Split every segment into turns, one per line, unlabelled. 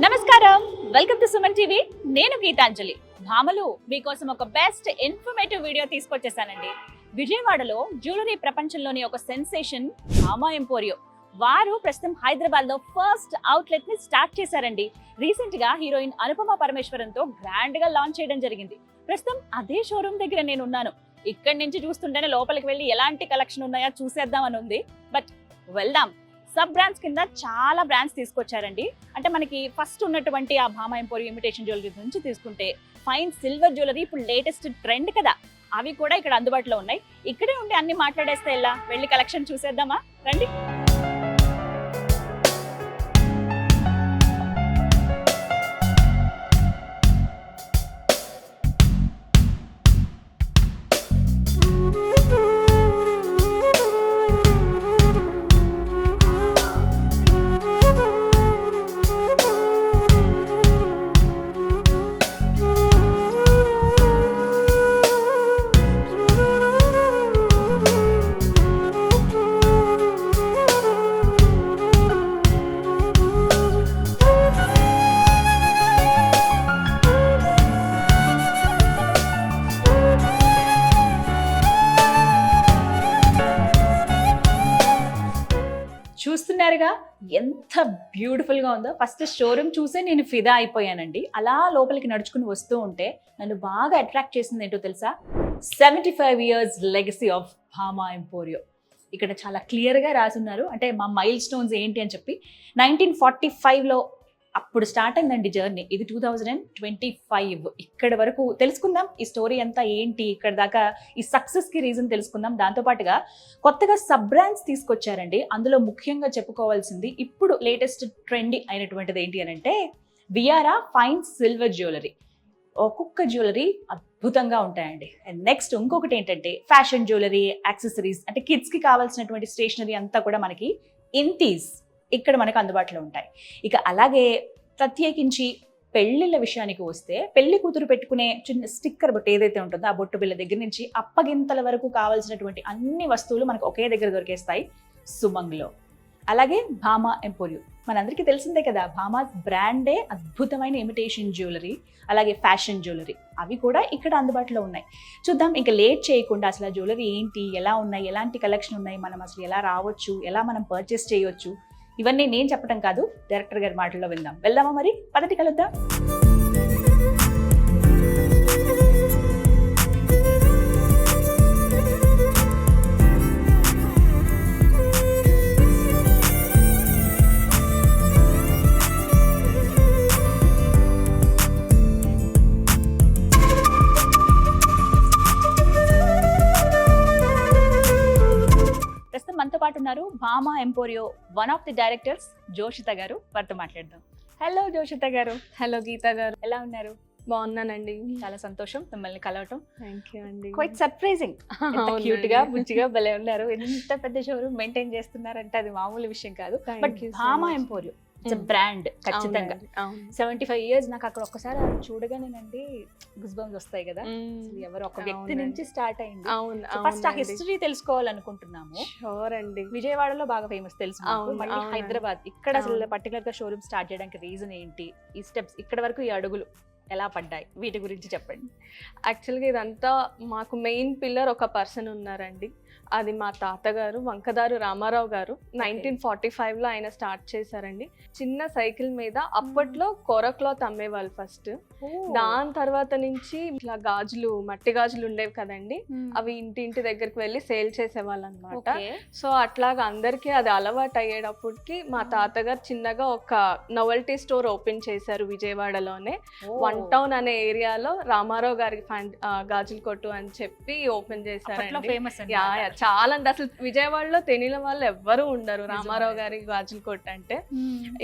నమస్కారం, welcome to Suman TV. నేను గీతాంజలి. భామలు మీకోసం ఒక బెస్ట్ ఇన్ఫర్మేటివ్ వీడియో తీసుకొచ్చేసానండి. విజయవాడలో జ్యువెలరీ ప్రపంచంలోని ఒక సెన్సేషన్ భామా ఎంపోరియో. వారు ప్రస్తుతం హైదరాబాద్ లో ఫస్ట్ అవుట్లెట్ ని స్టార్ట్ చేశారండి. రీసెంట్ గా హీరోయిన్ అనుపమ పరమేశ్వరన్ తో గ్రాండ్ గా లాంచ్ చేయడం జరిగింది. ప్రస్తుతం అదే షోరూమ్ దగ్గర నేను ఉన్నాను. ఇక్కడి నుంచి చూస్తుంటేనే లోపలికి వెళ్ళి ఎలాంటి కలెక్షన్ ఉన్నాయో చూసేద్దామని ఉంది. బట్ వెళ్దాం. సబ్ బ్రాండ్స్ కింద చాలా బ్రాండ్స్ తీసుకొచ్చారండి. అంటే మనకి ఫస్ట్ ఉన్నటువంటి ఆ భామా ఎంపోరియో ఇమిటేషన్ జ్యువెలరీ నుంచి తీసుకుంటే ఫైన్ సిల్వర్ జ్యువెలరీ ఇప్పుడు లేటెస్ట్ ట్రెండ్ కదా, అవి కూడా ఇక్కడ అందుబాటులో ఉన్నాయి. ఇక్కడే ఉండి అన్ని మాట్లాడేస్తే ఎలా, వెళ్ళి కలెక్షన్ చూసేద్దామా, రండి. చూస్తున్నారుగా ఎంత బ్యూటిఫుల్ గా ఉందో. ఫస్ట్ షోరూమ్ చూసే నేను ఫిదా అయిపోయానండి. అలా లోపలికి నడుచుకుని వస్తూ ఉంటే నన్ను బాగా అట్రాక్ట్ చేసింది ఏంటో తెలుసా, 75 years లెగసీ ఆఫ్ భామా ఎంపోరియో. ఇక్కడ చాలా క్లియర్గా రాసున్నారు. అంటే మా మైల్ స్టోన్స్ ఏంటి అని చెప్పి 1945లో అప్పుడు స్టార్ట్ అయిందండి జర్నీ. ఇది 2025. ఇక్కడ వరకు తెలుసుకుందాం ఈ స్టోరీ అంతా ఏంటి, ఇక్కడ దాకా ఈ సక్సెస్కి రీజన్ తెలుసుకుందాం. దాంతోపాటుగా కొత్తగా సబ్ బ్రాండ్స్ తీసుకొచ్చారండి. అందులో ముఖ్యంగా చెప్పుకోవాల్సింది ఇప్పుడు లేటెస్ట్ ట్రెండ్ అయినటువంటిది ఏంటి అని అంటే వియారా ఫైన్ సిల్వర్ జ్యువెలరీ. ఒక్కొక్క జ్యువెలరీ అద్భుతంగా ఉంటాయండి. అండ్ నెక్స్ట్ ఇంకొకటి ఏంటంటే ఫ్యాషన్ జ్యువెలరీ, యాక్సెసరీస్, అంటే కిడ్స్కి కావాల్సినటువంటి స్టేషనరీ అంతా కూడా మనకి ఇంటీస్ ఇక్కడ మనకు అందుబాటులో ఉంటాయి. ఇక అలాగే ప్రత్యేకించి పెళ్లిళ్ళ విషయానికి వస్తే పెళ్లి కూతురు పెట్టుకునే చిన్న స్టిక్కర్ బొట్టు ఏదైతే ఉంటుందో ఆ బొట్టు బిళ్ళ దగ్గర నుంచి అప్పగింతల వరకు కావాల్సినటువంటి అన్ని వస్తువులు మనకు ఒకే దగ్గర దొరికేస్తాయి సుమంగ్లో. అలాగే భామా ఎంపోరియో మనందరికీ తెలిసిందే కదా, భామా బ్రాండే అద్భుతమైన ఇమిటేషన్ జ్యువెలరీ, అలాగే ఫ్యాషన్ జ్యువెలరీ, అవి కూడా ఇక్కడ అందుబాటులో ఉన్నాయి. చూద్దాం, ఇంకా లేట్ చేయకుండా అసలు ఆ జ్యువెలరీ ఏంటి, ఎలా ఉన్నాయి, ఎలాంటి కలెక్షన్ ఉన్నాయి, మనం అసలు ఎలా రావచ్చు, ఎలా మనం పర్చేస్ చేయవచ్చు, ఇవన్నీ నేను చెప్పడం కాదు, డైరెక్టర్ గారి మాటల్లో వెళ్దామా మరి, పద్ధతి కలుద్దాం. మనతో పాటు ఉన్నారు Bhama ఎంపోరియో one of the directors Joshitha గారు. వారితో మాట్లాడదాం. హలో జోషిత గారు.
హలో గీతా గారు,
ఎలా ఉన్నారు?
బాగున్నానండి.
చాలా సంతోషం మిమ్మల్ని కలవటం.
థ్యాంక్ యూ అండి.
Quiet surprising. క్యూట్ గా బుజ్జిగా భలే ఉన్నారు. ఎంత పెద్ద షోరూమ్ మెయింటైన్ చేస్తున్నారంటే అది మామూలు విషయం కాదు. బట్ భామా ఎంపోరియో ఇట్స్ బ్రాండ్ ఖచ్చితంగా. 75 years. నాకు అక్కడ ఒక్కసారి చూడగానేనండి గుస్ బంప్స్ వస్తాయి కదా. ఎవరు ఒక వ్యక్తి నుంచి స్టార్ట్ అయింది. ఫస్ట్ ఆ హిస్టరీ తెలుసుకోవాలనుకుంటున్నాము.
షూర్ అండి.
విజయవాడలో బాగా ఫేమస్ తెలుసు, మళ్ళీ హైదరాబాద్ ఇక్కడ అసలు పర్టికులర్ గా షోరూమ్ స్టార్ట్ చేయడానికి రీజన్ ఏంటి, ఈ స్టెప్స్ ఇక్కడ వరకు ఈ అడుగులు ఎలా పడ్డాయి, వీటి గురించి చెప్పండి.
యాక్చువల్గా ఇదంతా మాకు మెయిన్ పిల్లర్ ఒక పర్సన్ ఉన్నారండి. అది మా తాతగారు వంకదారు రామారావు గారు. 1945లో ఆయన స్టార్ట్ చేశారండి. చిన్న సైకిల్ మీద అప్పట్లో కోర క్లాత్ అమ్మేవాళ్ళు ఫస్ట్. దాని తర్వాత నుంచి ఇట్లా గాజులు, మట్టి గాజులు ఉండేవి కదండి, అవి ఇంటి దగ్గరికి వెళ్ళి సేల్ చేసేవాళ్ళు అనమాట. సో అట్లాగా అందరికీ అది అలవాటు అయ్యేటప్పటికి మా తాతగారు చిన్నగా ఒక నోవెల్టీ స్టోర్ ఓపెన్ చేశారు విజయవాడలోనే. 1 Town అనే ఏరియాలో రామారావు గారి గాజుల కొట్టు అని చెప్పి ఓపెన్ చేశారు. చాలా అంటే అసలు విజయవాడలో తెలియని వాళ్ళు ఎవ్వరూ ఉండరు రామారావు గారి గాజుల కొట్టు అంటే.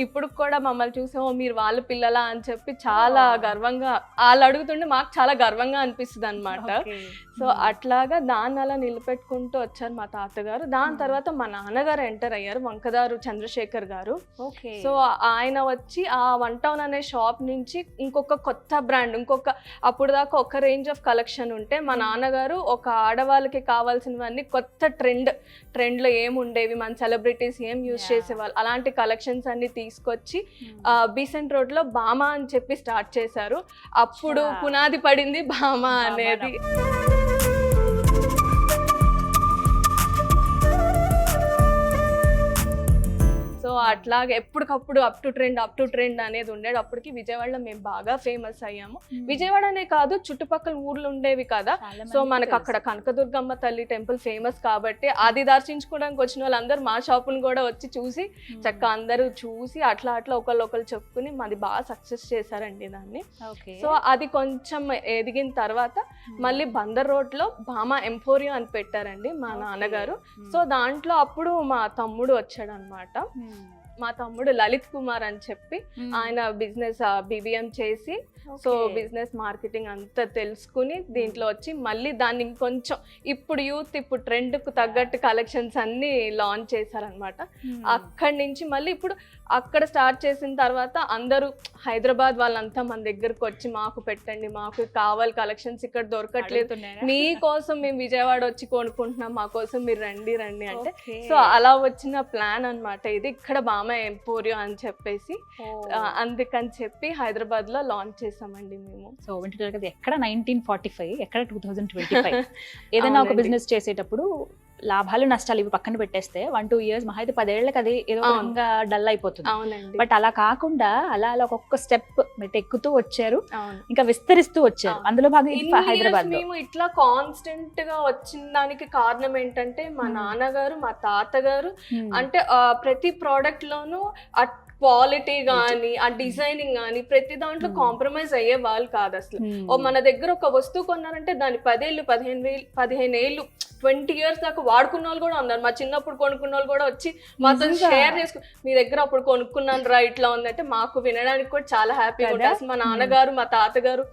ఇప్పుడు కూడా మమ్మల్ని చూసామో మీరు వాళ్ళ పిల్లలా అని చెప్పి చాలా గర్వంగా వాళ్ళు అడుగుతుంటే మాకు చాలా గర్వంగా అనిపిస్తుంది అనమాట. సో అట్లాగా దాన్ని అలా నిలబెట్టుకుంటూ వచ్చారు మా తాతగారు. దాని తర్వాత మా నాన్నగారు ఎంటర్ అయ్యారు, వంకదారు చంద్రశేఖర్ గారు. సో ఆయన వచ్చి ఆ 1 Town అనే షాప్ నుంచి ఇంకొక కొత్త కొత్త బ్రాండ్ అప్పుడు దాకా ఒక రేంజ్ ఆఫ్ కలెక్షన్ ఉంటే మా నాన్నగారు ఒక ఆడవాళ్ళకి కావాల్సినవన్నీ కొత్త ట్రెండ్లో ఏం ఉండేవి, మన సెలబ్రిటీస్ ఏం యూజ్ చేసేవాళ్ళు అలాంటి కలెక్షన్స్ అన్ని తీసుకొచ్చి బీసెంట్ రోడ్ లో భామ అని చెప్పి స్టార్ట్ చేశారు. అప్పుడు పునాది పడింది భామ అనేది. సో అట్లాగే ఎప్పటికప్పుడు అప్ టు ట్రెండ్ అనేది ఉండేది. అప్పటికి విజయవాడలో మేము బాగా ఫేమస్ అయ్యాము. విజయవాడనే కాదు, చుట్టుపక్కల ఊర్లు ఉండేవి కదా. సో మనకు అక్కడ కనకదుర్గమ్మ తల్లి టెంపుల్ ఫేమస్ కాబట్టి అది దర్శించుకోవడానికి వచ్చిన వాళ్ళందరూ మా షాపును కూడా వచ్చి చూసి చక్కగా అందరూ చూసి అట్లా ఒకళ్ళు చెప్పుకుని మాది బాగా సక్సెస్ చేశారండి దాన్ని. సో అది కొంచెం ఎదిగిన తర్వాత మళ్ళీ బందర్ రోడ్ లో భామ ఎంపోరియం అని పెట్టారండి మా నాన్నగారు. సో దాంట్లో అప్పుడు మా తమ్ముడు వచ్చాడు అనమాట. మా తమ్ముడు లలిత్ కుమార్ అని చెప్పి ఆయన బిజినెస్ BBM చేసి సో బిజినెస్ మార్కెటింగ్ అంతా తెలుసుకుని దీంట్లో వచ్చి మళ్ళీ దాన్ని ఇంకొంచెం ఇప్పుడు ట్రెండ్ కు తగ్గట్టు కలెక్షన్స్ అన్ని లాంచ్ చేశారనమాట. అక్కడి నుంచి మళ్ళీ ఇప్పుడు అక్కడ స్టార్ట్ చేసిన తర్వాత అందరూ హైదరాబాద్ వాళ్ళంతా మన దగ్గరకు వచ్చి మాకు పెట్టండి, మాకు కావాలి కలెక్షన్స్ ఇక్కడ దొరకట్లేదు, మీకోసం మేము విజయవాడ వచ్చి కొనుక్కుంటున్నాం, మా కోసం మీరు రండి అంటే సో అలా వచ్చిన ప్లాన్ అనమాట ఇది. ఇక్కడ భామ ఎంపోరియం అని చెప్పేసి అందుకని చెప్పి హైదరాబాద్ లో లాంచ్ చేసామండి మేము.
సో ఎక్కడ 1945 ఎక్కడ 2025 ఏదైనా ఒక బిజినెస్ చేసేటప్పుడు లాభాలు నష్టాలు ఇవి పక్కన పెట్టేస్తే 1-2 years మహా అయితే 10 ఏళ్ళకి అది ఏదో విధంగా డల్ అయిపోతుంది.
అవునండి.
బట్ అలా కాకుండా అలా ఒక్కొక్క స్టెప్ ఎక్కుతూ వచ్చారు, ఇంకా విస్తరిస్తూ వచ్చారు. అందులో భాగంగా హైదరాబాద్
మేము ఇట్లా కాన్స్టెంట్ గా వచ్చిన దానికి కారణం ఏంటంటే మా నాన్నగారు మా తాతగారు అంటే ప్రతి ప్రోడక్ట్ లోనూ క్వాలిటీ గానీ ఆ డిజైనింగ్ గానీ ప్రతి దాంట్లో కాంప్రమైజ్ అయ్యే వాళ్ళు కాదు అసలు. మన దగ్గర ఒక వస్తువు కొన్నారంటే దాని 10 ఏళ్ళు 15 ఏళ్ళు 20 years దాకా వాడుకున్న వాళ్ళు కూడా ఉన్నారు. మా చిన్నప్పుడు కొనుక్కున్న వాళ్ళు కూడా వచ్చి మాతో షేర్ చేసుకు మీ దగ్గర అప్పుడు కొనుక్కున్నాను రా ఇట్లా ఉందంటే మాకు వినడానికి కూడా చాలా హ్యాపీగా ఉంటుంది. మా నాన్నగారు మా తాతగారు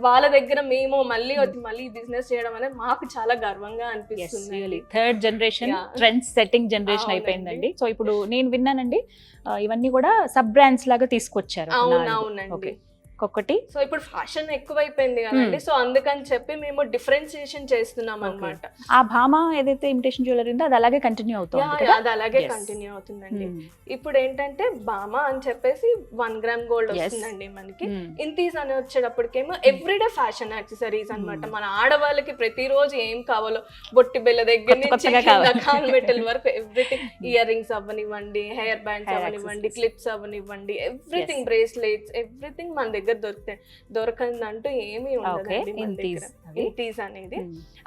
వాళ్ళ దగ్గర మేము మళ్ళీ బిజినెస్ చేయడం అనేది మాకు చాలా గర్వంగా అనిపిస్తుంది.
Third generation trend setting generation అయిపోయిందండి. సో ఇప్పుడు నేను విన్నానండి ఇవన్నీ కూడా సబ్ బ్రాండ్స్ లాగా తీసుకొచ్చారు.
అవునవునండి.
ఒక్కొక్కటి
సో ఇప్పుడు ఫ్యాషన్ ఎక్కువైపోయింది కదండి, సో అందుకని చెప్పి మేము డిఫరెన్షియేషన్ చేస్తున్నాం అన్నమాట.
ఆ భామ ఏదైతే ఇమిటేషన్ జ్యువెలరీ ఉందో అది అలాగే కంటిన్యూ అవుతుంది.
అది అలాగే కంటిన్యూ అవుతుందండి. ఇప్పుడు ఏంటంటే భామ అని చెప్పేసి 1 gram gold వస్తుందండి మనకి. ఇంతీస్ అని వచ్చేటప్పటికేమో ఎవ్రీడే ఫ్యాషన్ యాక్సెసరీస్ అన్నమాట. మన ఆడవాళ్ళకి ప్రతిరోజు ఏం కావాలో బొట్టి బిళ్ళ దగ్గర నుంచి కాల్ మెటల్ వరకు ఎవ్రీథింగ్, ఇయర్ రింగ్స్ అవ్వనివ్వండి, హెయిర్ బ్యాండ్స్ అవ్వనివ్వండి, క్లిప్స్ అవ్వనివ్వండి, ఎవ్రీథింగ్, బ్రేస్లెట్స్, ఎవ్రీథింగ్ మన దగ్గర దొరకందంటూ ఏమీ ఉండదండి మన దగ్గర. ఇంతీస్ అనేది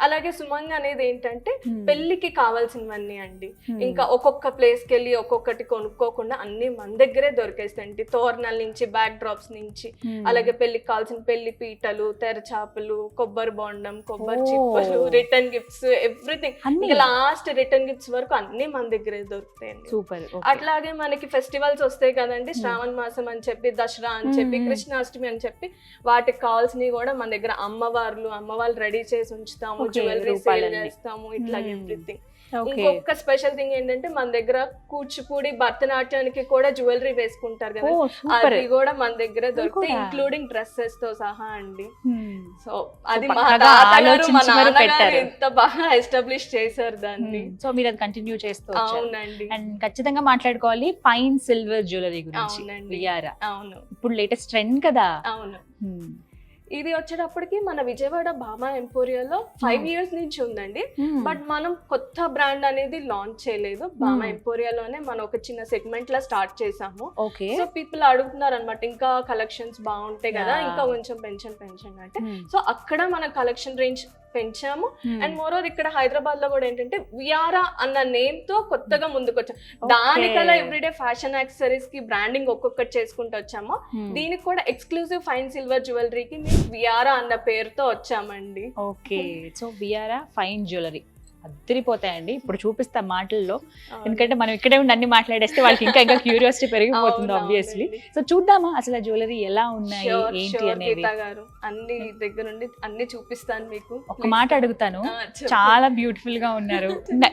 అలాగే సుమంగ్ అనేది ఏంటంటే పెళ్లికి కావాల్సినవన్నీ అండి. ఇంకా ఒక్కొక్క ప్లేస్ కి వెళ్ళి ఒక్కొక్కటి కొనుక్కోకుండా అన్ని మన దగ్గరే దొరికేస్తాయండి. తోరణాల నుంచి, బ్యాక్ డ్రాప్స్ నుంచి, అలాగే పెళ్లికి కావాల్సిన పెళ్లి పీటలు, తెరచాపలు, కొబ్బరి బొండం, కొబ్బరి చిప్పలు, రిటర్న్ గిఫ్ట్స్, ఎవ్రీథింగ్. ఇంకా లాస్ట్ రిటర్న్ గిఫ్ట్స్ వరకు అన్ని మన దగ్గరే దొరుకుతాయండి.
సూపర్.
అట్లాగే మనకి ఫెస్టివల్స్ వస్తాయి కదండి, శ్రావణ మాసం అని చెప్పి, దసరా అని చెప్పి, కృష్ణాష్టమి అని చెప్పి, వాటికి కావాల్సినవి కూడా మన దగ్గర అమ్మవాళ్ళు రెడీ చేసి ఉంచుతాము, జ్యువెలరీ సేల్ చేస్తాము, ఇట్లా ఎవ్రీథింగ్. ఇంకొక స్పెషల్ థింగ్ ఏంటంటే మన దగ్గర కూచిపూడి, భరతనాట్యానికి కూడా జ్యువెలరీ వేసుకుంటారు కదా, అది కూడా మన దగ్గర దొరుకుతాయి, ఇంక్లూడింగ్ డ్రెస్సెస్ తో సహా అండి. సో అది మా తాతగారు మా నాన్నగారు ఎంత బాగా ఎస్టాబ్లిష్ చేశారు దాన్ని.
సో మీరు అది కంటిన్యూ చేస్తూ.
అవునండి.
అండ్ ఖచ్చితంగా మాట్లాడుకోవాలి ఫైన్ సిల్వర్ జ్యువెలరీ గురించి.
అవును,
ఇప్పుడు లేటెస్ట్ ట్రెండ్ కదా.
అవును. ఇది వచ్చేటప్పటికి మన విజయవాడ భామ ఎంపోరియాలో 5 years నుంచి ఉందండి. బట్ మనం కొత్త బ్రాండ్ అనేది లాంచ్ చేయలేదు. భామ ఎంపోరియాలోనే మనం ఒక చిన్న సెగ్మెంట్ లా స్టార్ట్ చేసాము. సో పీపుల్ అడుగుతున్నారు అనమాట, ఇంకా కలెక్షన్స్ బాగుంటాయి కదా, ఇంకా కొంచెం పెంచండి అంటే. సో అక్కడ మన కలెక్షన్ రేంజ్ పెంచాము. అండ్ మోరోవర్ ఇక్కడ హైదరాబాద్ లో కూడా ఏంటంటే వియారా అన్న నేమ్ తో కొత్తగా ముందుకు వచ్చాము. దానికల్లా ఎవ్రీడే ఫ్యాషన్ యాక్సెసరీస్ కి బ్రాండింగ్ ఒక్కొక్కటి చేసుకుంటూ వచ్చాము. దీనికి కూడా ఎక్స్క్లూజివ్ ఫైన్ సిల్వర్ జ్యువెలరీకి వియారా అన్న పేరుతో వచ్చామండి.
Okay. So Viyara fine jewellery అద్దరిపోతాయండి. ఇప్పుడు చూపిస్తా మాటల్లో, ఎందుకంటే మనం ఇక్కడే ఉండి అన్ని మాట్లాడేస్తే వాళ్ళకి ఇంకా ఇంకా క్యూరియాసిటీ పెరిగిపోతుంది ఆబ్వియస్లీ. సో చూద్దామా అసలు ఆ జ్యువెలరీ ఎలా ఉన్నాయి ఏంటి అనేది.
గారు అన్ని దగ్గర నుండి అన్ని చూపిస్తాను మీకు.
ఒక మాట అడుగుతాను, చాలా బ్యూటిఫుల్ గా ఉన్నారు.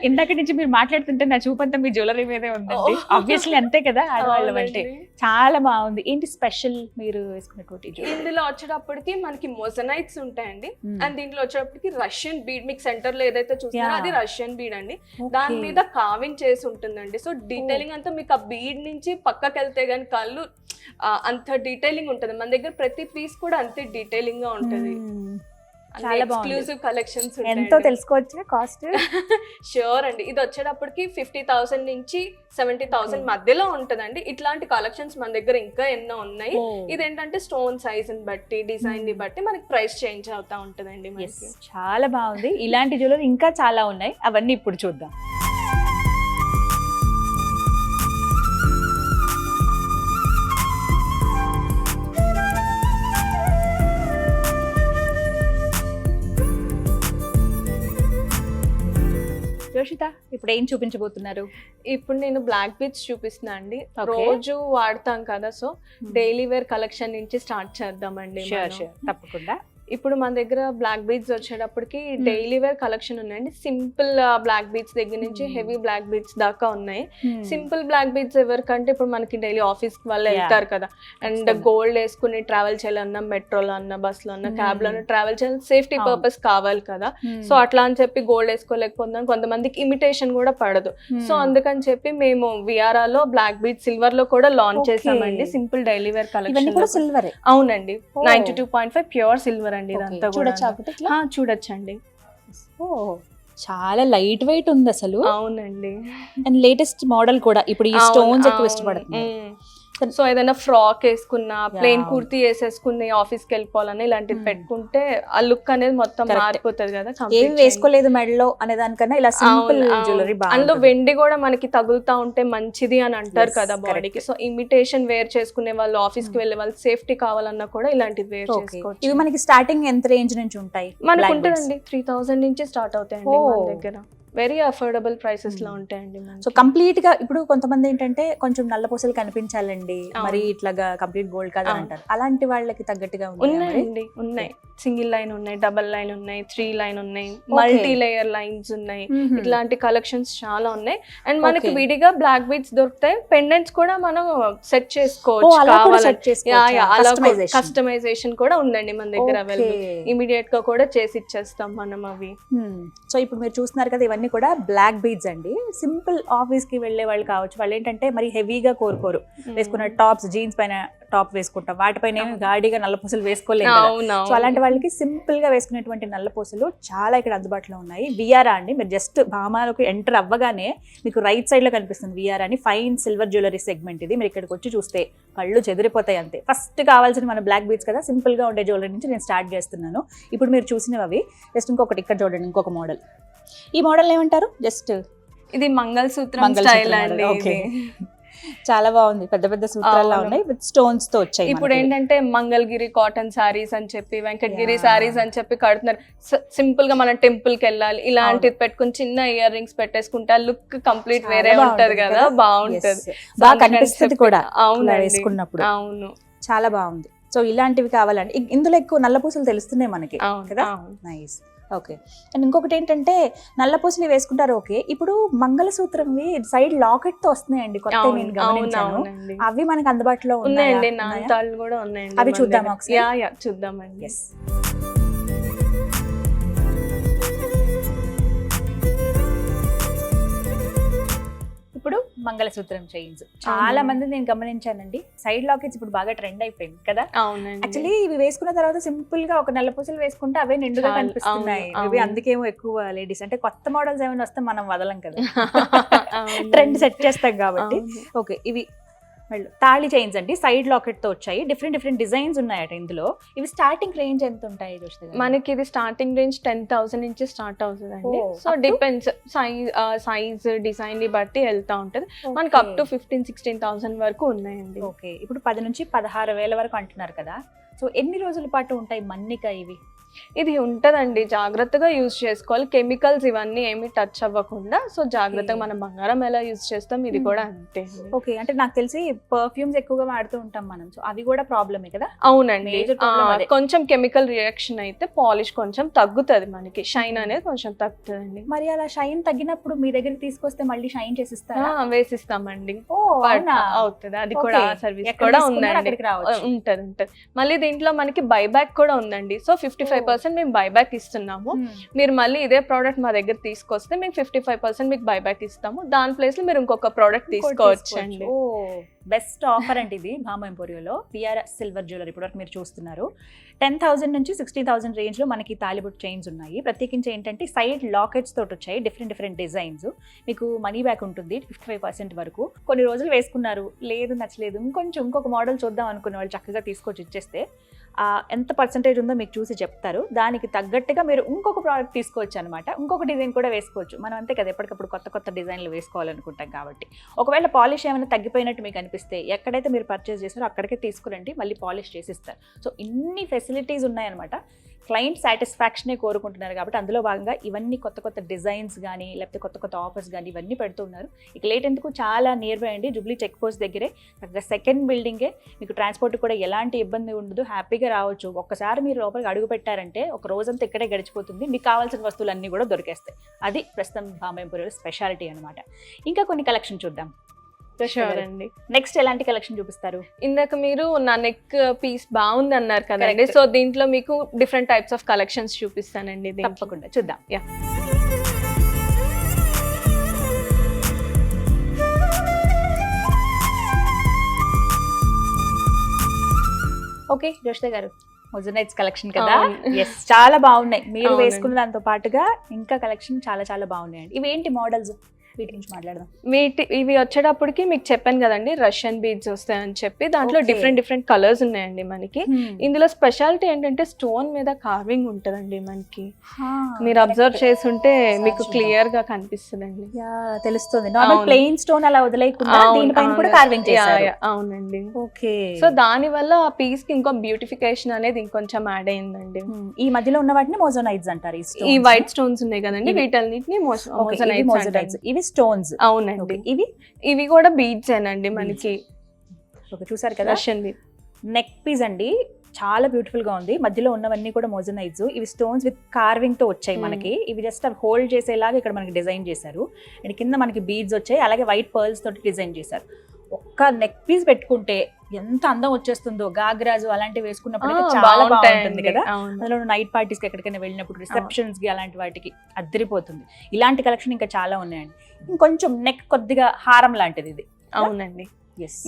ఇందాక నుంచి మీరు మాట్లాడుతుంటే నా చూపంతా మీ జ్యువెలరీ మీదే ఉందండి. ఆబ్వియస్లీ అంతే కదా ఆడవాళ్ళం అంటే. చాలా బాగుంది. ఏంటి స్పెషల్ మీరు వేసుకున్నటువంటి
ఇందులో వచ్చేటప్పటికి మనకి మొజనైట్స్ ఉంటాయండి, అండ్ దీంట్లో వచ్చేటప్పటికి రష్యన్ బీడ్, మీకు సెంటర్ లో ఏదైతే చూస్తారో అది రష్యన్ బీడ్ అండి. దాని మీద కావింగ్ చేసి ఉంటుందండి. సో డీటెయిలింగ్ అంతా మీకు ఆ బీడ్ నుంచి పక్కకి వెళ్తే గానీ కళ్ళు అంత డీటెయిలింగ్ ఉంటుంది. మన దగ్గర ప్రతి పీస్ కూడా అంతే డీటెయిలింగ్ గా ఉంటుంది.
చాలా
ఎక్స్క్లూజివ్ కలెక్షన్స్
ఎంతో తెలుసుకోవచ్చా కాస్ట్?
షూర్ అండి. ఇది వచ్చేటప్పటికి 50,000 నుంచి 70,000 మధ్యలో ఉంటదండి. ఇట్లాంటి కలెక్షన్స్ మన దగ్గర ఇంకా ఎన్నో ఉన్నాయి. ఇదేంటంటే స్టోన్ సైజ్ ని బట్టి, డిజైన్ ని బట్టి మనకి ప్రైస్ చేంజ్ అవుతా ఉంటదండి.
చాలా బాగుంది. ఇలాంటి జ్యువెలరీ ఇంకా చాలా ఉన్నాయి, అవన్నీ ఇప్పుడు చూద్దాం. జోషిత, ఇప్పుడు ఏం చూపించబోతున్నారు?
ఇప్పుడు నేను బ్లాక్ బీడ్స్ చూపిస్తున్నా అండి. రోజు వాడతాం కదా, సో డైలీ వేర్ కలెక్షన్ నుంచి స్టార్ట్ చేద్దామండి.
తప్పకుండా.
ఇప్పుడు మన దగ్గర బ్లాక్ బీడ్స్ వచ్చేటప్పటికి డైలీ వేర్ కలెక్షన్ ఉన్నాయండి. సింపుల్ బ్లాక్ బీడ్స్ దగ్గర నుంచి హెవీ బ్లాక్ బీడ్స్ దాకా ఉన్నాయి. సింపుల్ బ్లాక్ బీడ్స్ ఎవరికంటే ఇప్పుడు మనకి డైలీ ఆఫీస్ కి వాళ్ళు వెళ్తారు కదా, అండ్ గోల్డ్ వేసుకుని ట్రావెల్ చేయాలన్నా, మెట్రోలో అన్నా, బస్ లో అన్నా, క్యాబ్ లో అన్నా ట్రావెల్ చేయాలి, సేఫ్టీ పర్పస్ కావాలి కదా. సో అట్లా అని చెప్పి గోల్డ్ వేసుకోలేకపోతున్నాం, కొంతమందికి ఇమిటేషన్ కూడా పడదు. సో అందుకని చెప్పి మేము విఆర్ఆలో బ్లాక్ బీడ్ సిల్వర్ లో కూడా లాంచ్ చేసామండి. Simple daily wear collection. అవునండి, 92.5 ప్యూర్ సిల్వర్. చూడొచ్చండి.
చాలా లైట్ వెయిట్ ఉంది అసలు.
అవునండి,
అండ్ లేటెస్ట్ మోడల్ కూడా. ఇప్పుడు ఈ స్టోన్స్ ఎక్కువ ఇష్టపడుతుంది.
సో ఏదైనా ఫ్రాక్ వేసుకున్నా, ప్లెయిన్ కుర్తీ వేసేసుకుని ఆఫీస్ కి వెళ్ళిపోవాలని ఇలాంటివి పెట్టుకుంటే ఆ లుక్ అనేది మొత్తం మారిపోతుంది కదా.
ఏం వేసుకోలేదు మెడలో అనే దానికన్నా ఇలా సింపుల్ జ్యువెలరీ.
అందులో వెండి కూడా మనకి తగులుతా ఉంటే మంచిది అని అంటారు కదా బాడీకి. సో ఇమిటేషన్ వేర్ చేసుకునే వాళ్ళు, ఆఫీస్ కి వెళ్ళే వాళ్ళు సేఫ్టీ కావాలన్నా కూడా ఇలాంటివి వేర్ చేసుకోవచ్చు.
ఇవి మనకి స్టార్టింగ్ ఎంత రేంజ్ నుంచి ఉంటాయి?
మనకు ఉంటుందండి 3,000 నుంచి స్టార్ట్ అవుతాయండి మన దగ్గర. వెరీ అఫోర్డబుల్ ప్రైసెస్ లో ఉంటాయండి.
సో కంప్లీట్ గా ఇప్పుడు కొంతమంది ఏంటంటే కొంచెం నల్ల పూసలు కనిపించాలండి, మరి ఇట్లాగా కంప్లీట్ గోల్డ్ కదా అంటారు. అలాంటి వాళ్ళకి తగ్గట్టుగా
ఉన్నాయండి. ఉన్నాయి, సింగిల్ లైన్ ఉన్నాయి, డబల్ లైన్ ఉన్నాయి, 3 లైన్ ఉన్నాయి, మల్టీ లేయర్ లైన్స్ ఉన్నాయి. ఇట్లాంటి కలెక్షన్స్ చాలా ఉన్నాయి. అండ్ మనకి విడిగా బ్లాక్ బీడ్స్ దొరుకుతాయి. పెండెంట్స్ కూడా మనం సెట్ చేసుకోవచ్చు. కస్టమైజేషన్ కూడా ఉందండి మన దగ్గర అవైలబుల్. ఇమీడియట్ గా కూడా చేసి ఇచ్చేస్తాం మనం అవి.
సో ఇప్పుడు మీరు చూస్తున్నారు కదా, ఇవన్నీ కూడా బ్లాక్ బీడ్స్ అండి. సింపుల్ ఆఫీస్ కి వెళ్లే వాళ్ళు కావచ్చు, వాళ్ళు ఏంటంటే మరి హెవీగా కోరుకోరు. వేసుకున్న టాప్స్, జీన్స్ పైన టాప్ వేసుకుంటాం, వాటిపైన గాడిగా నల్లపూసలు వేసుకోలేము. సో అలాంటి వాళ్ళకి సింపుల్ గా వేసుకునేటువంటి నల్లపూసలు చాలా ఇక్కడ అందుబాటులో ఉన్నాయి. విఆర్ఆ అండి, మీరు జస్ట్ భామాలకు ఎంటర్ అవ్వగానే మీకు రైట్ సైడ్ లో కనిపిస్తుంది విఆర్ఆ అని. ఫైన్ సిల్వర్ జ్యువెలరీ సెగ్మెంట్ ఇది. మీరు ఇక్కడికి వచ్చి చూస్తే కళ్ళు చెదిరిపోతాయి అంతే. ఫస్ట్ కావాల్సిన మన బ్లాక్ బీడ్స్ కదా, సింపుల్ గా ఉండే జ్యువెలరీ నుంచి నేను స్టార్ట్ చేస్తున్నాను. ఇప్పుడు మీరు చూసినవి అవి. జస్ట్ ఇంకొకటి ఇక్కడ చూడండి, ఇంకొక మోడల్. ఈ మోడల్ ఏమంటారు? జస్ట్
ఇది మంగళసూత్రం స్టైల్ అండి.
చాలా బాగుంది, పెద్ద పెద్ద సూత్రాలు ఉన్నాయి, విత్ స్టోన్స్ తో వచ్చాయి.
ఇప్పుడు ఏంటంటే మంగళగిరి కాటన్ సారీస్ అని చెప్పి, వెంకటగిరి సారీస్ అని చెప్పి కడుతున్నారు. సింపుల్ గా మనం టెంపుల్ కి వెళ్ళాలి, ఇలాంటిది పెట్టుకుని చిన్న ఇయర్ రింగ్స్ పెట్టేసుకుంటే ఆ లుక్ కంప్లీట్ వేరే ఉంటది కదా, బాగుంటది,
బాగా కనిపిస్తుంది కూడా వేసుకున్నప్పుడు.
అవును,
చాలా బాగుంది. సో ఇలాంటివి కావాలండి. ఇందులో ఎక్కువ నల్లపూసలు తెలుస్తున్నాయి మనకి కదా. నైస్. ఓకే. అండ్ ఇంకొకటి ఏంటంటే నల్లపూసలు వేసుకుంటారు. ఓకే, ఇప్పుడు మంగళసూత్రం సైడ్ లాకెట్ తో వస్తున్నాయండి కొత్త, నేను గమనించాను. అవి మనకి అందుబాటులో
ఉన్నాయండి. నాంతాళ్ళు కూడా ఉన్నాయండి.
అవి చూద్దాం ఒకసారి.
చూద్దామండి.
ఇప్పుడు మంగళసూత్రం చైన్స్ చాలా మంది నేను గమనించానండి. సైడ్ లాకెట్స్ ఇప్పుడు బాగా ట్రెండ్ అయిపోయింది కదా.
అవునండి.
యాక్చువల్లీ ఇవి వేసుకున్న తర్వాత సింపుల్ గా ఒక నల్ల పూసలు వేసుకుంటే అవే నిండుగా కనిపిస్తున్నాయి. ఇవి అందుకేమో ఎక్కువ లేడీస్ అంటే కొత్త మోడల్స్ ఏమైనా వస్తే మనం వదలం కదా, ట్రెండ్ సెట్ చేస్తాం కాబట్టి. ఓకే, ఇవి తాళి చైన్స్ అండి, సైడ్ లాకెట్ తో వచ్చాయి. డిఫరెంట్ డిఫరెంట్ డిజైన్స్ ఉన్నాయట ఇందులో. ఇవి స్టార్టింగ్ రేంజ్ ఎంత ఉంటాయి?
మనకి ఇది స్టార్టింగ్ రేంజ్ 10,000 నుంచి స్టార్ట్ అవుతుంది అండి. సో డిపెండ్స్, సైజ్ డిజైన్ ని బట్టి వెళ్తా ఉంటది. మనకి అప్ టు 15,000-16,000 వరకు ఉన్నాయండి.
ఓకే, ఇప్పుడు 10 నుంచి 16,000 వరకు అంటున్నారు కదా. సో ఎన్ని రోజుల పాటు ఉంటాయి మన్నిక ఇవి?
ఇది ఉంటదండి, జాగ్రత్తగా యూజ్ చేసుకోవాలి. కెమికల్స్ ఇవన్నీ ఏమి టచ్ అవ్వకుండా. సో జాగ్రత్తగా మనం బంగారం ఎలా యూజ్ చేస్తాం ఇది కూడా అంతే.
ఓకే, అంటే నాకు తెలిసి పర్ఫ్యూమ్స్ ఎక్కువగా వాడుతూ ఉంటాం మనం, సో అవి కూడా ప్రాబ్లమే కదా.
అవునండి,
Major problem అదే.
కొంచెం కెమికల్ రియాక్షన్ అయితే పాలిష్ కొంచెం తగ్గుతుంది, మనకి షైన్ అనేది కొంచెం తగ్గుతుందండి.
మరి అలా షైన్ తగ్గినప్పుడు మీ దగ్గరికి తీసుకొస్తే మళ్ళీ షైన్ చేసిస్తారా?
వేసిస్తామండి,
ఓ, అవునా?
అవుతుంది. అది కూడా
Okay.
సర్వీస్
ఎక్కడ
కూడా
తీసుకున్నారో
ఉందండి.
అక్కడికి రావచ్చు.
ఉంటది. మళ్ళీ దీంట్లో మనకి బైబ్యాక్ కూడా ఉందండి. సో 55% మేము బైబ్యాక్ ఇస్తున్నాము. మీరు మళ్ళీ ఇదే ప్రోడక్ట్ మా దగ్గర తీసుకొస్తే మేము 55% మీకు బైబ్యాక్ ఇస్తాము. దాని ప్లేస్ లో మీరు ఇంకొక ప్రోడక్ట్ తీసుకోవచ్చు అండి.
ఓ, బెస్ట్ ఆఫర్ అంటే ఇది భామ ఎంపోరియోలో పిఆర్ సిల్వర్ జ్యువెలరీ ప్రొడక్ట్ మీరు చూస్తున్నారు. 10,000 నుంచి 60,000 రేంజ్ లో మనకి తాలిబుట్ చైన్స్ ఉన్నాయి. ప్రత్యేకించి ఏంటంటే సైడ్ లాకెట్స్ తోటి వచ్చాయి, డిఫరెంట్ డిజైన్స్. మీకు మనీ బ్యాక్ ఉంటుంది 55% వరకు. కొన్ని రోజులు వేసుకున్నారు, లేదు నచ్చలేదు, ఇంకొక మోడల్ చూద్దాం అనుకున్న వాళ్ళు చక్కగా తీసుకొచ్చి ఇచ్చేస్తే ఎంత పర్సెంటేజ్ ఉందో మీకు చూసి చెప్తారు. దానికి తగ్గట్టుగా మీరు ఇంకొక ప్రోడక్ట్ తీసుకోవచ్చు అనమాట. ఇంకొక డిజైన్ కూడా వేసుకోవచ్చు. మనం అంతే కదా, ఎప్పటికప్పుడు కొత్త డిజైన్లు వేసుకోవాలనుకుంటాం కాబట్టి. ఒకవేళ పాలిష్ ఏమైనా తగ్గిపోయినట్టు మీకు అనిపిస్తే ఎక్కడైతే మీరు పర్చేస్ చేస్తారో అక్కడికే తీసుకురండి, మళ్ళీ పాలిష్ చేసిస్తారు. సో ఇన్ని ఫెసిలిటీస్ ఉన్నాయన్నమాట. క్లయింట్ సాటిస్ఫాక్షనే కోరుకుంటున్నారు కాబట్టి అందులో భాగంగా ఇవన్నీ కొత్త డిజైన్స్ కానీ లేకపోతే కొత్త ఆఫర్స్ కానీ ఇవన్నీ పెడుతున్నారు. ఇక లేట్ ఎందుకు, చాలా నియర్ బై అండి, జూబ్లీ చెక్ పోస్ట్ దగ్గరే, చక్కగా సెకండ్ బిల్డింగే. మీకు ట్రాన్స్పోర్ట్ కూడా ఎలాంటి ఇబ్బంది ఉండదు, హ్యాపీగా రావచ్చు. ఒక్కసారి మీరు లోపలికి అడుగు పెట్టారంటే ఒక రోజంతా ఇక్కడే గడిచిపోతుంది, మీకు కావాల్సిన వస్తువులు అన్నీ కూడా దొరికేస్తాయి. అది ప్రస్తుతం భామ ఎంపోరియోలో స్పెషాలిటీ అనమాట. ఇంకా కొన్ని కలెక్షన్ చూద్దాం.
అండి,
నెక్స్ట్ ఎలాంటి కలెక్షన్ చూపిస్తారు?
ఇందాక మీరు నా నెక్ పీస్ బాగుంది అన్నారు కదండి. సో దీంట్లో మీకు డిఫరెంట్ టైప్స్ ఆఫ్ కలెక్షన్స్ చూపిస్తానండి.
తప్పకుండా చూద్దాం.
యా,
ఓకే జోష్ద గారు, మొజనైట్స్ కలెక్షన్ కదా.
అవును.
ఎస్, చాలా బాగున్నాయి. మీరు
అవునండి.
వేసుకున్న దాంతో పాటుగా ఇంకా కలెక్షన్ చాలా బాగున్నాయండి. ఇవేంటి మోడల్స్, వీటి గురించి మాట్లాడదాం.
ఇవి వచ్చేటప్పటికి మీకు చెప్పాను కదండి, రష్యన్ బీడ్స్ వస్తాయని చెప్పి. దాంట్లో
Okay.
డిఫరెంట్ కలర్స్ ఉన్నాయండి మనకి. ఇందులో స్పెషాలిటీ ఏంటంటే స్టోన్ మీద కార్వింగ్ ఉంటదండి మనకి. మీరు అబ్జర్వ్ చేస్తుంటే మీకు క్లియర్ గా కనిపిస్తుందండి.
తెలుస్తుంది. నార్మల్
అవును.
ప్లెయిన్ స్టోన్ అలా వదిలేయకుండా దీనిపైన కూడా కార్వింగ్ చేశారు.
అవునండి.
ఓకే,
సో దాని వల్ల ఆ పీస్ కి ఇంకో బ్యూటిఫికేషన్ అనేది ఇంకొంచెం యాడ్ అయిందండి.
ఈ మధ్యలో ఉన్న వాటిని మోజోనైట్స్ అంటారు.
ఈ వైట్ స్టోన్స్ ఉన్నాయి కదండి, వీటన్నిటిని
మోజోనైట్స్, ఇవి స్టోన్స్.
అవునండి.
ఇవి
ఇవి కూడా బీడ్స్ ఏనండి మనకి.
చూసారు కదా,
రష్యన్ బీడ్
నెక్ పీస్ అండి, చాలా బ్యూటిఫుల్ గా ఉంది. మధ్యలో ఉన్నవన్నీ కూడా మోజనైట్స్. ఇవి స్టోన్స్ విత్ కార్వింగ్ తో వచ్చాయి మనకి. ఇవి జస్ట్ అవి హోల్డ్ చేసేలాగా ఇక్కడ మనకి డిజైన్ చేశారు. అండ్ కింద మనకి బీడ్స్ వచ్చాయి, అలాగే వైట్ పర్ల్స్ తోటి డిజైన్ చేశారు. ఒక్క నెక్ పీస్ పెట్టుకుంటే ఎంత అందం వచ్చేస్తుందో. గాగ్రాజు అలాంటివి వేసుకున్నప్పుడు అయితే చాలా బాగుంటుంది కదా. అందులో నైట్ పార్టీస్ కి ఎక్కడికైనా వెళ్ళినప్పుడు, రిసెప్షన్స్ కి అలాంటి వాటికి అద్దరిపోతుంది. ఇలాంటి కలెక్షన్ ఇంకా చాలా ఉన్నాయండి. ఇంకొంచెం నెక్ కొద్దిగా హారం లాంటిది ఇది.
అవునండి,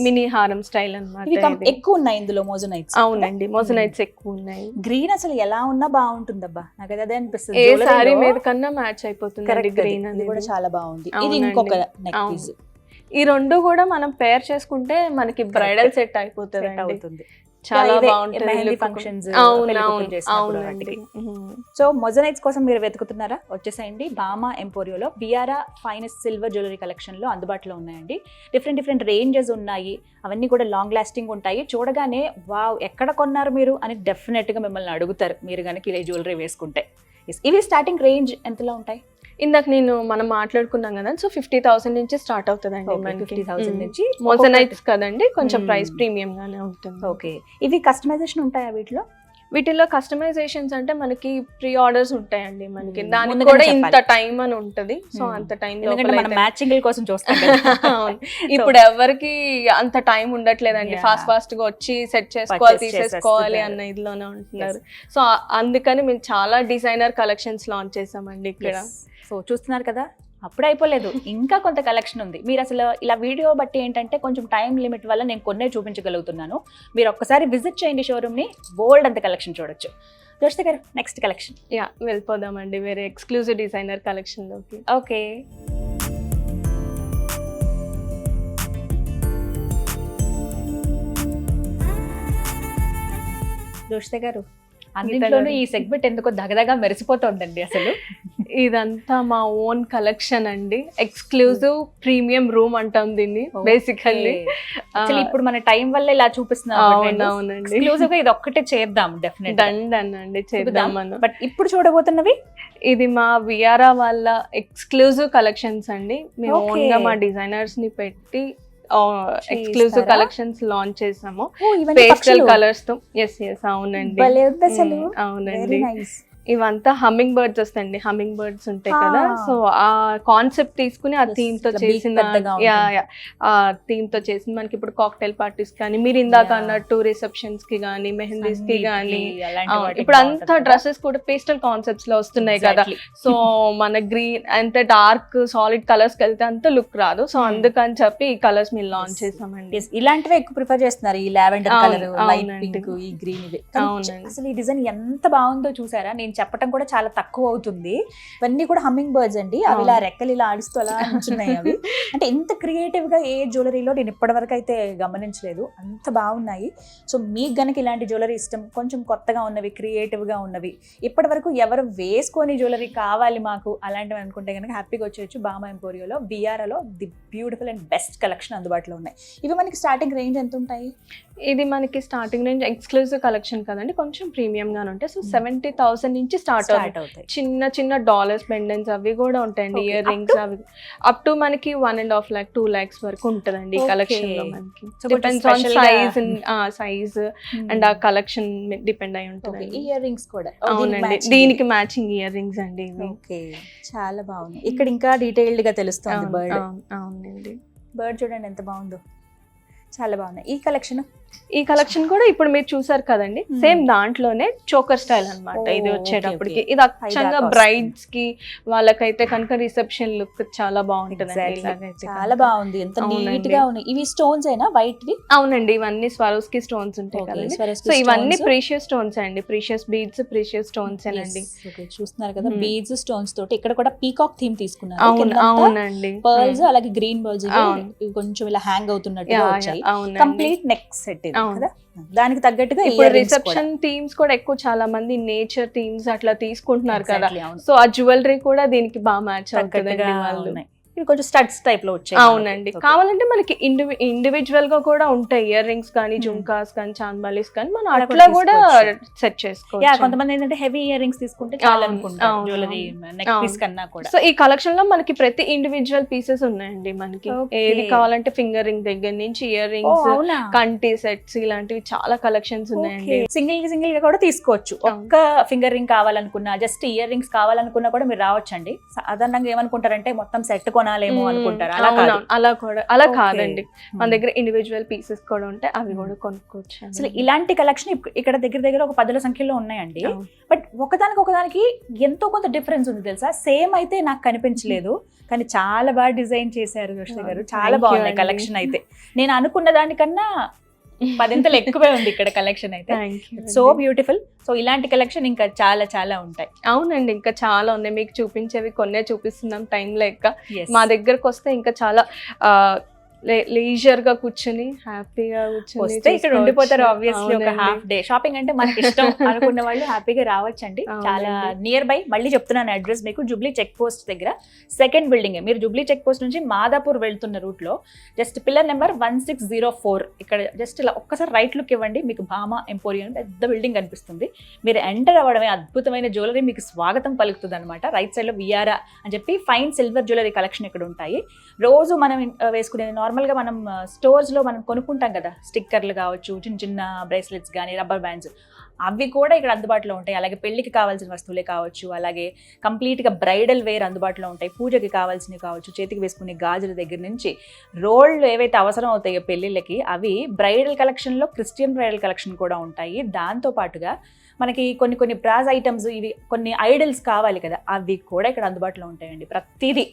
మినీ హారం స్టైల్ అన్నమాట.
ఎక్కువ ఉన్నాయి ఇందులో మోజనైట్స్.
అవునండి, మోజనైట్స్ ఎక్కువ ఉన్నాయి.
గ్రీన్ అసలు ఎలా ఉన్నా బాగుంటుందబ్బా, నాకు అదే అనిపిస్తుంది.
ఏ సారీ మీద కన్నా మ్యాచ్ అయిపోతుంది గ్రీన్
అనేది కూడా చాలా బాగుంది. ఇది
అవునండి.
ఇంకొక నెక్ పీస్.
ఈ రెండు కూడా మనం పేర్ చేసుకుంటే మనకి బ్రైడల్ సెట్ అయిపోతుంది,
అవుతుంది.
చాలా బాగుంటుంది.
మెహందీ ఫంక్షన్స్,
అవునండి.
సో మొజనైట్స్ కోసం మీరు వెతుకుతున్నారా, వచ్చేసేయండి. భామ ఎంపోరియోలో బియారా ఫైనెస్ట్ సిల్వర్ జ్యువెలరీ కలెక్షన్ లో అందుబాటులో ఉన్నాయండి. డిఫరెంట్ రేంజెస్ ఉన్నాయి. అవన్నీ కూడా లాంగ్ లాస్టింగ్ ఉంటాయి. చూడగానే వావ్ ఎక్కడ కొన్నారు మీరు అని డెఫినెట్ గా మిమ్మల్ని అడుగుతారు, మీరు కనుక ఇలా జ్యువెలరీ వేసుకుంటే. ఇవి స్టార్టింగ్ రేంజ్ ఎంతలో ఉంటాయి?
ఇందాక మనం మాట్లాడుకున్నాం కదా, సో 50,000 నుంచి స్టార్ట్ అవుతుందండి.
50,000 నుంచి.
మోజనైట్స్ కదండి, కొంచెం ప్రైస్ ప్రీమియం గానే ఉంటుంది.
ఓకే, ఇవి కస్టమైజేషన్ ఉంటాయా
వీటిలో కస్టమైజేషన్స్ అంటే మనకి ప్రీ ఆర్డర్స్ ఉంటాయండి మనకి. దానికి
ముందుగానే
కూడా
చెప్పాలి.
ఇంత టైం అని ఉంటది. సో అంత టైం
మ్యాచింగ్ కోసం చూస్తాం కదా.
ఇప్పుడు ఎవరికి అంత టైం ఉండట్లేదండి. ఫాస్ట్ గా వచ్చి సెట్ చేసుకోవాలి, తీసేసుకోవాలి అన్న ఇదిలోనే ఉంటున్నారు. సో అందుకని మేము చాలా డిజైనర్ కలెక్షన్స్ లాంచ్ చేసామండి ఇక్కడ.
సో చూస్తున్నారు కదా, అప్పుడే అయిపోలేదు, ఇంకా కొంత కలెక్షన్ ఉంది. మీరు అసలు ఇలా వీడియో బట్టి ఏంటంటే కొంచెం టైం లిమిట్ వల్ల నేను కొన్నే చూపించగలుగుతున్నాను. మీరు ఒక్కసారి విజిట్ చేయండి షోరూమ్ ని, బోల్డ్ అంత కలెక్షన్ చూడొచ్చు. దోషిత గారు, నెక్స్ట్ కలెక్షన్.
వెళ్ళిపోదామండి వేరే ఎక్స్క్లూజివ్ డిజైనర్ కలెక్షన్ లోకి.
ఓకే, దోషిత గారు, అన్నింటిలోనూ ఈ సెగ్మెంట్ ఎందుకో దగదగా మెరిసిపోతుందండి అసలు.
ఇదంతా మా ఓన్ కలెక్షన్ అండి, ఎక్స్క్లూజివ్ ప్రీమియం రూమ్ అంటాం దీన్ని బేసికల్లీ.
ఇప్పుడు మన టైం వల్ల ఇలా చూపిస్తున్నాం.
అవునండి,
ఎక్స్క్లూజివ్ గా ఇది ఒక్కటే చేద్దాం డెఫినెట్
అండి చేద్దాం.
బట్ ఇప్పుడు చూడబోతున్నవి
ఇది మా వియారా వాళ్ళ ఎక్స్క్లూజివ్ కలెక్షన్స్ అండి. మేము ఓన్ గా మా డిజైనర్స్ ని పెట్టి ఎక్స్క్లూజివ్ కలెక్షన్స్ లాంచ్ చేసాము పేస్టల్ కలర్స్ తో. ఎస్ అవునండి, అవునండి. ఇవంతా హమ్మింగ్ బర్డ్స్ వస్తాయండి, హమ్మింగ్ బర్డ్స్ ఉంటాయి కదా, సో ఆ కాన్సెప్ట్ తీసుకుని ఆ థీమ్ తో చేసిన ఆ థీమ్ తో చేసింది. మనకి ఇప్పుడు కాక్టైల్ పార్టీస్ కానీ, మీరు ఇందాక అన్నట్టు రిసెప్షన్స్ కి కానీ, మెహందీస్ కి కానీ, ఇప్పుడు అంతా డ్రెస్సెస్ కూడా పేస్టల్ కాన్సెప్ట్స్ లో వస్తున్నాయి కదా, సో మన గ్రీన్ అంత డార్క్ సాలిడ్ కలర్స్ కి వెళ్తే అంత లుక్ రాదు, సో అందుకని చెప్పి ఈ కలర్స్ మీరు లాంచ్ చేసామండి.
ఇలాంటివే ఎక్కువ ప్రిఫర్ చేస్తున్నారు, ఈ లావెండర్ కలర్, లైట్ పింక్, ఈ గ్రీన్. అసలు ఈ డిజైన్ ఎంత బాగుందో చూసారా? నేను చెప్పడం కూడా చాలా తక్కువ అవుతుంది. ఇవన్నీ కూడా హమ్మింగ్ బర్డ్స్ అండి, అవి ఇలా రెక్కలు ఇలా ఆడిస్తూ అలా ఉంటున్నాయి. అవి అంటే ఇంత క్రియేటివ్ గా ఏ జ్యువెలరీలో నేను ఇప్పటి వరకు అయితే గమనించలేదు, అంత బాగున్నాయి. సో మీకు గనక ఇలాంటి జ్యువెలరీ ఇష్టం, కొంచెం కొత్తగా ఉన్నవి, క్రియేటివ్ గా ఉన్నవి, ఇప్పటి వరకు ఎవరు వేసుకొని జ్యువెలరీ కావాలి మాకు అలాంటివి అనుకుంటే కనుక హ్యాపీగా వచ్చేయచ్చు భామా ఎంపోరియోలో. వియారాలో the beautiful and best collection అందుబాటులో ఉన్నాయి. ఇవి మనకి స్టార్టింగ్ రేంజ్ ఎంత ఉంటాయి?
ఇది మనకి స్టార్టింగ్ రేంజ్ ఎక్స్క్లూజివ్ కలెక్షన్ కదండి, కొంచెం ప్రీమియం గానే ఉంటాయి. సో 70,000 నుంచి స్టార్ట్ అవుతాయి. చిన్న చిన్న డాలర్స్ పెండెంట్స్ అవి కూడా ఉంటాయండి, ఇయర్ రింగ్స్ అవి అప్ టు మనకి 1.5 lakh 2 lakhs వరకు ఉంటుందండి ఈ కలెక్షన్ లో. మనకి డిపెండ్స్ ఆన్ సైజ్ అండ్ ఆ కలెక్షన్ డిపెండ్ అయి ఉంటుంది.
ఇయర్ రింగ్స్ కూడా
అవునండి, దీనికి మ్యాచింగ్ ఇయర్ రింగ్స్ అండి ఇవి.
చాలా బాగుంది. ఇక్కడ ఇంకా డీటెయిల్డ్ గా తెలుస్తుంది బర్డ్.
అవునండి,
బర్డ్ చూడండి ఎంత బాగుందో, చాలా బాగున్నాయి. ఈ కలెక్షన్
కూడా ఇప్పుడు మీరు చూసారు కదండి, సేమ్ దాంట్లోనే చోకర్ స్టైల్ అన్నమాట. ఇది వచ్చేటప్పటికి ఇది అచ్చంగా బ్రైడ్స్ కి వాళ్ళకైతే కనుక రిసెప్షన్ లుక్ చాలా బాగుంటుంది.
చాలా బాగుంది, ఎంత నీట్ గా ఉన్నాయి. ఇవి స్టోన్స్ అయినా వైట్ వి?
అవునండి, ఇవన్నీ స్వారోస్కి స్టోన్స్ ఉంటాయి కదండి. సో ఇవన్నీ ప్రీషియస్ స్టోన్స్ అండి, ప్రీషియస్ బీడ్స్, ప్రీషియస్ స్టోన్స్ అండి.
చూస్తున్నారు కదా, బీడ్స్ స్టోన్స్ తోటి. ఇక్కడ కూడా పీకాక్ థీమ్ తీసుకున్నారు.
అవునండి,
పర్ల్స్ అలాగే గ్రీన్ బర్డ్స్ కొంచెం ఇలా హ్యాంగ్ అవుతున్నట్టుగా వచ్చాయి. కంప్లీట్ నెక్ సెట్ కదా, దానికి తగ్గట్టుగా
ఇప్పుడు రిసెప్షన్ థీమ్స్ కూడా ఎక్కువ చాలా మంది నేచర్ థీమ్స్ అట్లా తీసుకుంటున్నారు కదా, సో ఆ జ్యువెలరీ కూడా దీనికి బాగా మ్యాచ్ అవుతుంది.
ఇవి కొంచెం స్టడ్స్ టైప్ లో వచ్చాయి.
అవునండి, కావాలంటే మనకి ఇండివిజువల్ గా కూడా ఉంటాయి, ఇయర్ రింగ్స్ కానీ, జుంకాస్ కానీ, చాన్బాలీస్ కానీ, మనం అట్లా కూడా సెట్ చేసుకోవచ్చు.
కొంతమంది ఏంటంటే హెవీ ఇయర్ రింగ్స్ తీసుకుంటే చాలా అనుకుంటారు జ్యువెలరీ నెక్ పీస్ కన్నా కూడా.
సో ఈ కలెక్షన్ లో మనకి ప్రతి ఇండివిజువల్ పీసెస్ ఉన్నాయండి. మనకి ఏది కావాలంటే ఫింగర్ రింగ్ దగ్గర నుంచి ఇయర్ రింగ్స్, కంటి సెట్స్, ఇలాంటివి చాలా కలెక్షన్స్ ఉన్నాయండి.
సింగిల్ గా కూడా తీసుకోవచ్చు. ఒక్క ఫింగర్ రింగ్ కావాలనుకున్నా, జస్ట్ ఇయర్ రింగ్స్ కావాలనుకున్నా కూడా మీరు రావచ్చండి. సాధారణంగా ఏమనుకుంటారంటే మొత్తం సెట్ కొనాలేమో అనుకుంటారు,
అలా కాదండి. మన దగ్గర ఇండివిజువల్ పీసెస్ కూడా ఉంటాయి, అవి కూడా కొనుక్కోవచ్చు.
అసలు ఇలాంటి కలెక్షన్ ఇక్కడ దగ్గర ఒక 10 సంఖ్యలో ఉన్నాయండి. బట్ ఒకదానికి ఎంతో కొంత డిఫరెన్స్ ఉంది తెలుసా. సేమ్ అయితే నాకు కనిపించలేదు, కానీ చాలా బాగా డిజైన్ చేశారు జోష్ని గారు. చాలా బాగుంది కలెక్షన్ అయితే. నేను అనుకున్న దానికన్నా 10 ఎక్కువే ఉంది ఇక్కడ కలెక్షన్ అయితే. So beautiful. సో ఇలాంటి కలెక్షన్ ఇంకా చాలా చాలా ఉంటాయి.
అవునండి, ఇంకా చాలా ఉన్నాయి. మీకు చూపించేవి కొన్నే చూపిస్తున్నాం టైం లేక. మా దగ్గరకు వస్తే ఇంకా చాలా లీజర్ గా కూర్చొని హ్యాపీగా కూర్చొని
ఇక్కడ ఉండిపోతారు. ఆబ్వియస్లీ ఒక హాఫ్ డే షాపింగ్ అంటే మనకి ఇష్టం అనుకున్న వాళ్ళు హ్యాపీగా రావచ్చండి. చాలా నియర్ బై. మళ్ళీ చెప్తున్నాను అడ్రస్ మీకు, జూబ్లీ చెక్ పోస్ట్ దగ్గర సెకండ్ బిల్డింగ్. మీరు జూబ్లీ చెక్ పోస్ట్ నుంచి మాదాపూర్ వెళ్తున్న రూట్ లో జస్ట్ పిల్లర్ నెంబర్ 1604 ఇక్కడ జస్ట్ ఇలా ఒక్కసారి రైట్ లుక్ ఇవ్వండి, మీకు భామా ఎంపోరియం పెద్ద బిల్డింగ్ కనిపిస్తుంది. మీరు ఎంటర్ అవ్వడమే అద్భుతమైన జ్యువెలరీ మీకు స్వాగతం పలుకుతుంది అనమాట. రైట్ సైడ్ లో వియారా అని చెప్పి ఫైన్ సిల్వర్ జ్యువెలరీ కలెక్షన్ ఇక్కడ ఉంటాయి. రోజు మనం వేసుకునే నార్మల్గా మనం స్టోర్స్లో మనం కొనుక్కుంటాం కదా, స్టిక్కర్లు కావచ్చు, చిన్న చిన్న బ్రేస్లెట్స్ కానీ, రబ్బర్ బ్యాండ్స్, అవి కూడా ఇక్కడ అందుబాటులో ఉంటాయి. అలాగే పెళ్లికి కావాల్సిన వస్తువులే కావచ్చు, అలాగే కంప్లీట్గా బ్రైడల్ వేర్ అందుబాటులో ఉంటాయి. పూజకి కావాల్సినవి కావచ్చు, చేతికి వేసుకునే గాజుల దగ్గర నుంచి రోళ్ళు ఏవైతే అవసరం అవుతాయో పెళ్ళిళ్ళకి, అవి బ్రైడల్ కలెక్షన్లో క్రిస్టియన్ బ్రైడల్ కలెక్షన్ కూడా ఉంటాయి. దాంతోపాటుగా మనకి కొన్ని బ్రాజ్ ఐటమ్స్, ఇవి కొన్ని ఐడల్స్ కావాలి కదా, అవి కూడా ఇక్కడ అందుబాటులో ఉంటాయండి. ప్రతిదీ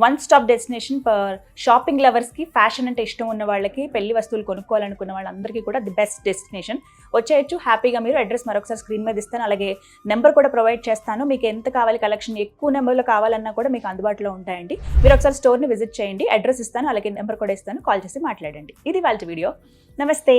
one stop destination for shopping లవర్స్కి, ఫ్యాషన్ అంటే ఇష్టం ఉన్న వాళ్ళకి, పెళ్లి వస్తువులు కొనుక్కోవాలనుకున్న వాళ్ళందరికీ కూడా ది బెస్ట్ డెస్టినేషన్. వచ్చేయచ్చు హ్యాపీగా. మీరు అడ్రస్ మరొకసారి స్క్రీన్ మీద ఇస్తాను, అలాగే నెంబర్ కూడా ప్రొవైడ్ చేస్తాను. మీకు ఎంత కావాలి కలెక్షన్, ఎక్కువ నెంబర్లో కావాలన్నా కూడా మీకు అందుబాటులో ఉంటాయండి. మీరు ఒకసారి స్టోర్ని విజిట్ చేయండి, అడ్రస్ ఇస్తాను, అలాగే నెంబర్ కూడా ఇస్తాను, కాల్ చేసి మాట్లాడండి. ఇది వాళ్ళ వీడియో. నమస్తే.